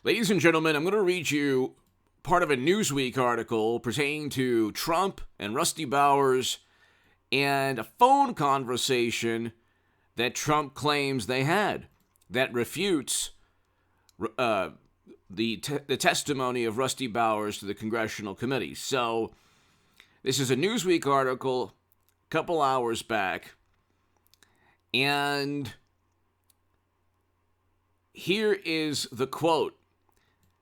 Ladies and gentlemen, I'm going to read you part of a Newsweek article pertaining to Trump and Rusty Bowers and a phone conversation that Trump claims they had that refutes the testimony of Rusty Bowers to the Congressional Committee. So, this is a Newsweek article a couple hours back, and here is the quote.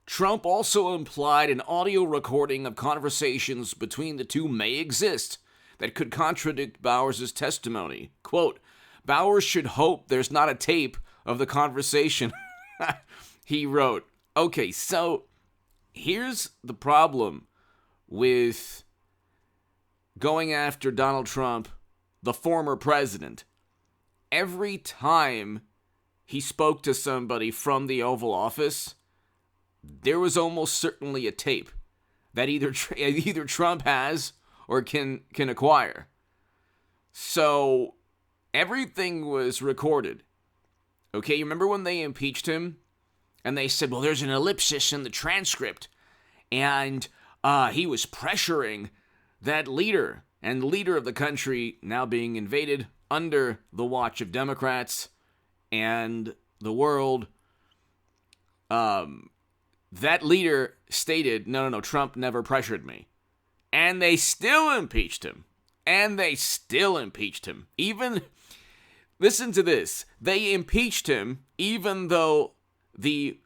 Trump also implied an audio recording of conversations between the two may exist that could contradict Bowers' testimony. Quote, Bowers should hope there's not a tape of the conversation, he wrote. Okay, so here's the problem with going after Donald Trump, the former president. Every time he spoke to somebody from the Oval Office, there was almost certainly a tape that either Trump has or can acquire. So everything was recorded. Okay, you remember when they impeached him and they said, well, there's an ellipsis in the transcript, and he was pressuring that leader, and the leader of the country now being invaded under the watch of Democrats and the world. That leader stated, no, Trump never pressured me. And they still impeached him. Even, listen to this, they impeached him even though the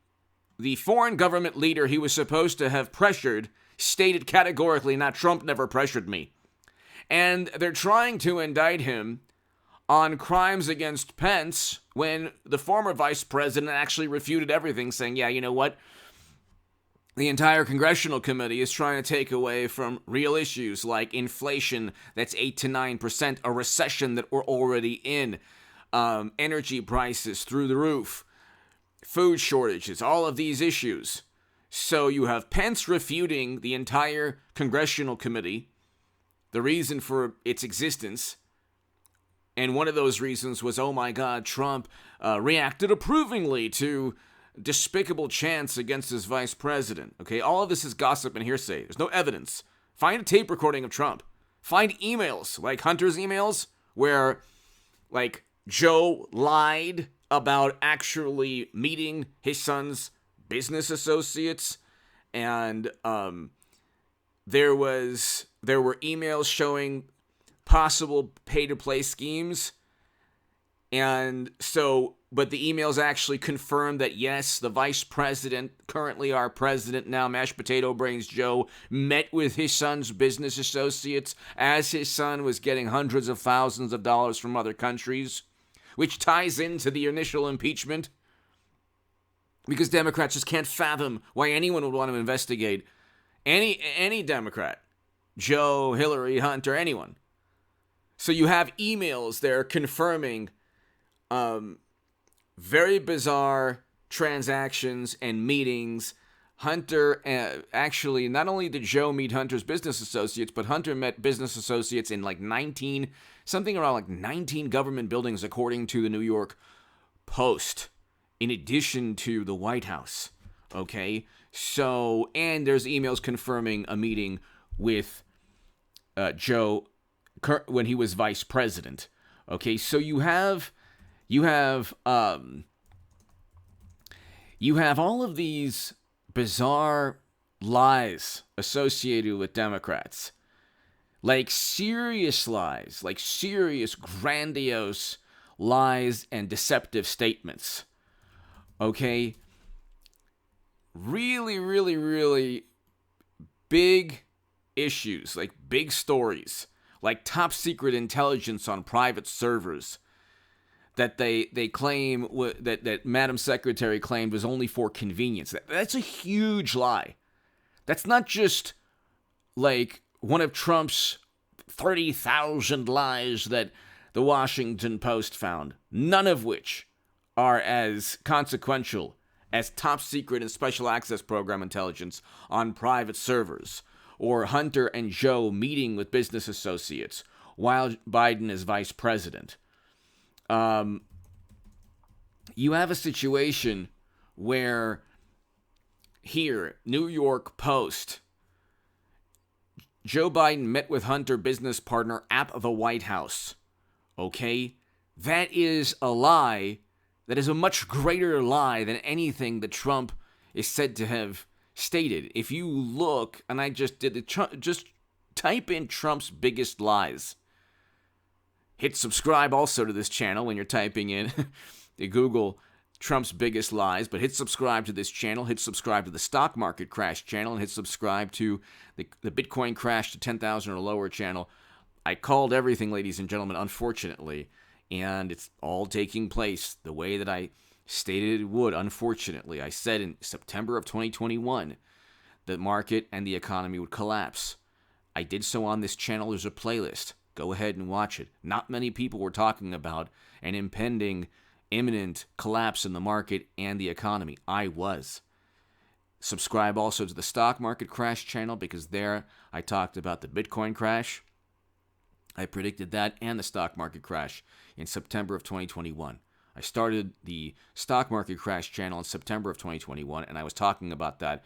foreign government leader he was supposed to have pressured stated categorically, Trump never pressured me. And they're trying to indict him on crimes against Pence when the former vice president actually refuted everything, saying, yeah, you know what? The entire congressional committee is trying to take away from real issues like inflation that's 8 to 9%, a recession that we're already in, energy prices through the roof, food shortages, all of these issues. So you have Pence refuting the entire congressional committee, the reason for its existence. And one of those reasons was, oh my God, Trump reacted approvingly to despicable chants against his vice president. Okay, all of this is gossip and hearsay. There's no evidence. Find a tape recording of Trump. Find emails, like Hunter's emails, where, like, Joe lied about actually meeting his son's business associates, and there were emails showing possible pay-to-play schemes, and so, but the emails actually confirmed that yes, the vice president, currently our president now, mashed potato brains Joe, met with his son's business associates as his son was getting hundreds of thousands of dollars from other countries, which ties into the initial impeachment, because Democrats just can't fathom why anyone would want to investigate any Democrat, Joe, Hillary, Hunter, anyone. So you have emails there confirming very bizarre transactions and meetings. Hunter, actually, not only did Joe meet Hunter's business associates, but Hunter met business associates in something around 19 government buildings, according to the New York Post, in addition to the White House. Okay? So, and there's emails confirming a meeting with Joe when he was vice president. Okay, so you have all of these bizarre lies associated with Democrats, like serious lies, like serious grandiose lies and deceptive statements. Okay, really, really, really big issues, like big stories, like top secret intelligence on private servers that they claim that Madam Secretary claimed was only for convenience. That's a huge lie. That's not just like one of Trump's 30,000 lies that the Washington Post found, none of which are as consequential as top secret and special access program intelligence on private servers, or Hunter and Joe meeting with business associates while Biden is vice president. You have a situation where Here, New York Post. Joe Biden met with Hunter business partner at the White House. Okay? That is a lie. That is a much greater lie than anything that Trump is said to have stated. If you look, and I just did it, just type in Trump's biggest lies. Hit subscribe also to this channel when you're typing in Google Trump's biggest lies, but hit subscribe to this channel, hit subscribe to the stock market crash channel, and hit subscribe to the Bitcoin crash to 10,000 or lower channel. I called everything, ladies and gentlemen, unfortunately, and it's all taking place the way that I stated it would, unfortunately. I said in September of 2021 the market and the economy would collapse. I did so on this channel. There's a playlist. Go ahead and watch it. Not many people were talking about an impending imminent collapse in the market and the economy. I was. Subscribe also to the stock market crash channel, because there I talked about the Bitcoin crash. I predicted that and the stock market crash in September of 2021. I started the stock market crash channel in September of 2021, and I was talking about that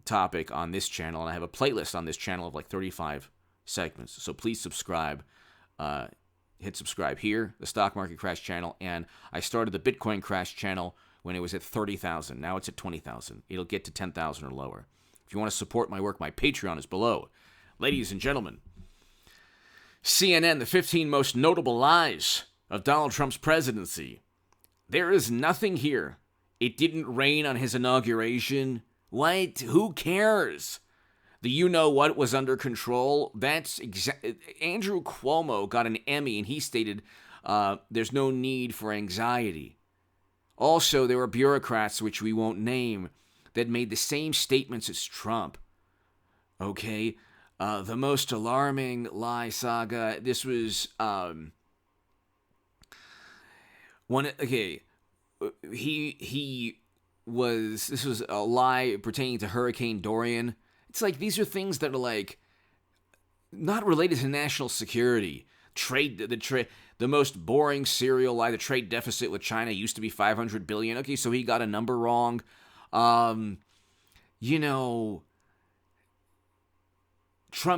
topic on this channel, and I have a playlist on this channel of like 35 segments. So please subscribe. Hit subscribe here, the stock market crash channel, and I started the Bitcoin crash channel when it was at 30,000. Now it's at 20,000. It'll get to 10,000 or lower. If you want to support my work, my Patreon is below. Ladies and gentlemen, CNN, the 15 most notable lies of Donald Trump's presidency. There is nothing here. It didn't rain on his inauguration. What? Who cares? The you-know-what was under control. That's Andrew Cuomo got an Emmy, and he stated there's no need for anxiety. Also, there were bureaucrats, which we won't name, that made the same statements as Trump. Okay? The most alarming lie saga, this was... This was a lie pertaining to Hurricane Dorian. It's like, these are things that are like not related to national security. The most boring serial lie, the trade deficit with China used to be $500 billion. Okay, so he got a number wrong. Trump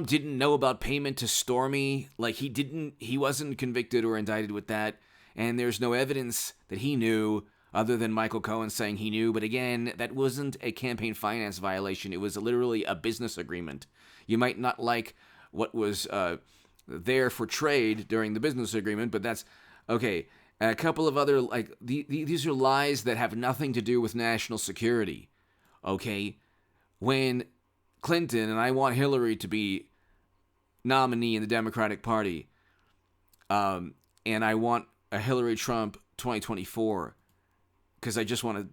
didn't know about payment to Stormy. Like, he wasn't convicted or indicted with that. And there's no evidence that he knew, other than Michael Cohen saying he knew. But again, that wasn't a campaign finance violation. It was literally a business agreement. You might not like what was there for trade during the business agreement, but that's okay. A couple of other, like, these are lies that have nothing to do with national security. Okay? When Clinton, and I want Hillary to be nominee in the Democratic Party, and I want a Hillary Trump 2024, because I just want to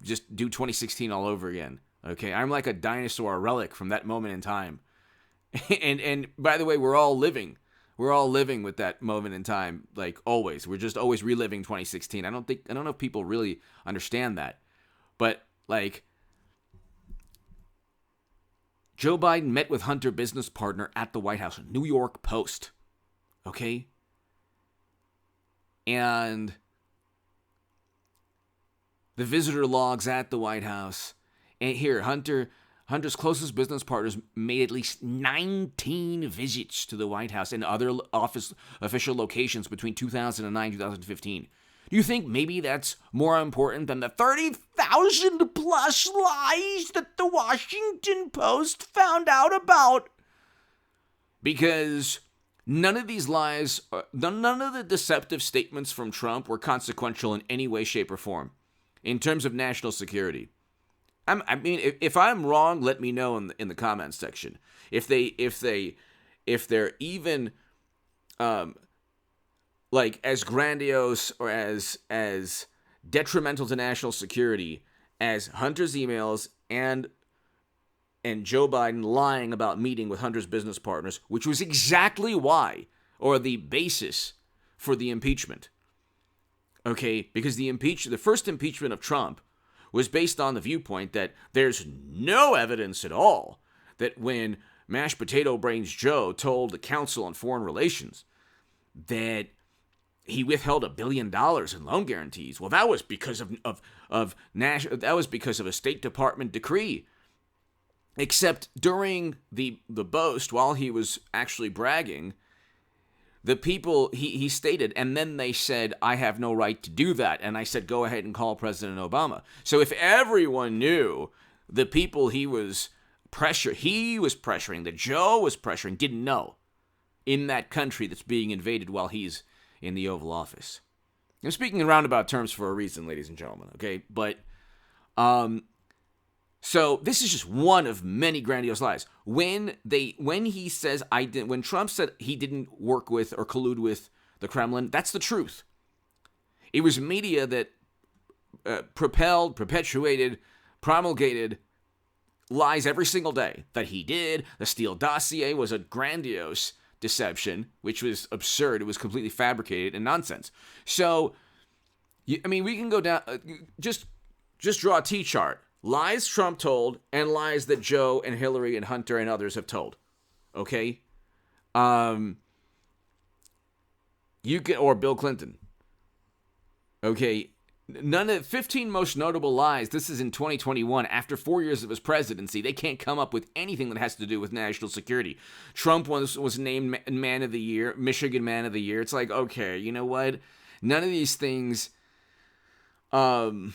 just do 2016 all over again. Okay, I'm like a dinosaur, a relic from that moment in time. and by the way, we're all living with that moment in time, like always. We're just always reliving 2016. I don't know if people really understand that. But like, Joe Biden met with Hunter business partner at the White House, New York Post. Okay? And the visitor logs at the White House. And here, Hunter's closest business partners made at least 19 visits to the White House and other office official locations between 2009 and 2015. Do you think maybe that's more important than the 30,000 plus lies that the Washington Post found out about? Because none of these lies, none of the deceptive statements from Trump were consequential in any way, shape, or form in terms of national security. I mean, if I'm wrong, let me know in the comments section. If they're even like as grandiose or as detrimental to national security as Hunter's emails and Joe Biden lying about meeting with Hunter's business partners, which was exactly why, or the basis for the impeachment. Okay, because the first impeachment of Trump was based on the viewpoint that there's no evidence at all that when Mashed Potato Brains Joe told the Council on Foreign Relations that he withheld $1 billion in loan guarantees. Well, that was because that was because of a State Department decree. Except during the boast, while he was actually bragging, the people, he stated, and then they said, I have no right to do that. And I said, go ahead and call President Obama. So if everyone knew the people he was pressuring, that Joe was pressuring, didn't know in that country that's being invaded while he's in the Oval Office. I'm speaking in roundabout terms for a reason, ladies and gentlemen, okay? But, so this is just one of many grandiose lies. When Trump said he didn't work with or collude with the Kremlin, that's the truth. It was media that perpetuated, promulgated lies every single day that he did. The Steele dossier was a grandiose deception, which was absurd. It was completely fabricated and nonsense. So, we can go down, just draw a T-chart. Lies Trump told and lies that Joe and Hillary and Hunter and others have told. Okay? Or Bill Clinton. Okay? None of the 15 most notable lies, this is in 2021, after 4 years of his presidency, they can't come up with anything that has to do with national security. Trump was named Man of the Year, Michigan Man of the Year. It's like, okay, you know what? None of these things, none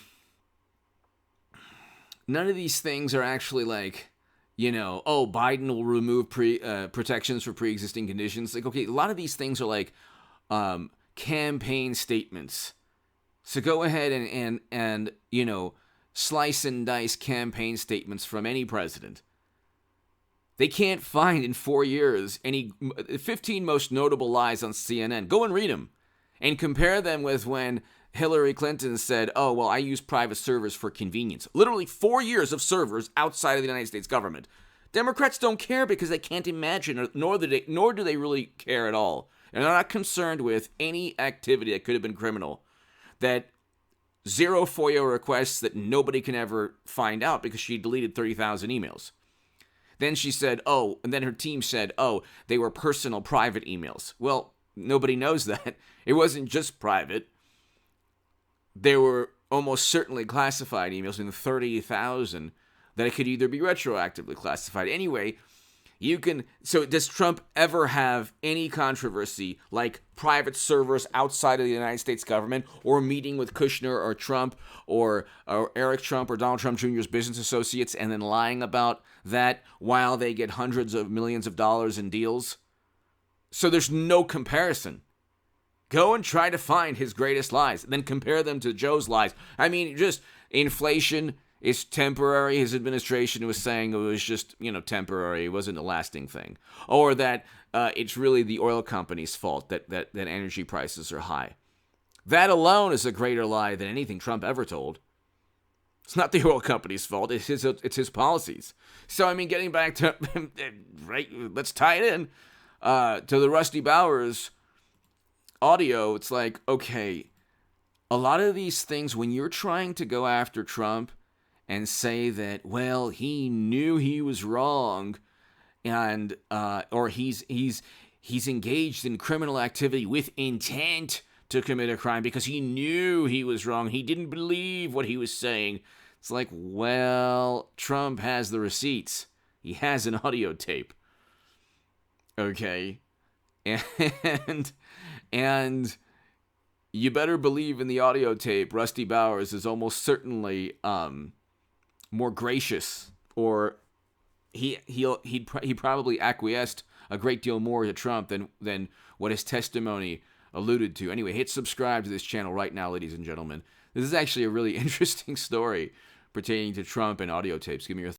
of these things are actually like, Biden will remove protections for pre-existing conditions. Like, okay, a lot of these things are like campaign statements. So go ahead and slice and dice campaign statements from any president. They can't find in 4 years any 15 most notable lies on CNN. Go and read them and compare them with when Hillary Clinton said, oh, well, I use private servers for convenience. Literally 4 years of servers outside of the United States government. Democrats don't care because they can't imagine, nor do they really care at all. And they're not concerned with any activity that could have been criminal. That zero FOIA requests that nobody can ever find out because she deleted 30,000 emails. Then she said, and then her team said, they were personal private emails. Well, nobody knows that. It wasn't just private. There were almost certainly classified emails in 30,000 that it could either be retroactively classified. Anyway, so does Trump ever have any controversy like private servers outside of the United States government, or meeting with Kushner or Trump or Eric Trump or Donald Trump Jr.'s business associates and then lying about that while they get hundreds of millions of dollars in deals? So there's no comparison. Go and try to find his greatest lies, then compare them to Joe's lies. Just inflation is temporary. His administration was saying it was just, temporary. It wasn't a lasting thing. Or that it's really the oil company's fault that energy prices are high. That alone is a greater lie than anything Trump ever told. It's not the oil company's fault. It's his policies. So, getting back to, right, let's tie it in to the Rusty Bowers audio. It's like, okay, a lot of these things, when you're trying to go after Trump and say that, well, he knew he was wrong, and or he's engaged in criminal activity with intent to commit a crime because he knew he was wrong. He didn't believe what he was saying. It's like, well, Trump has the receipts. He has an audio tape. Okay. And you better believe in the audio tape, Rusty Bowers is almost certainly more gracious, or he probably acquiesced a great deal more to Trump than what his testimony alluded to. Anyway, hit subscribe to this channel right now, ladies and gentlemen. This is actually a really interesting story pertaining to Trump and audio tapes. Give me your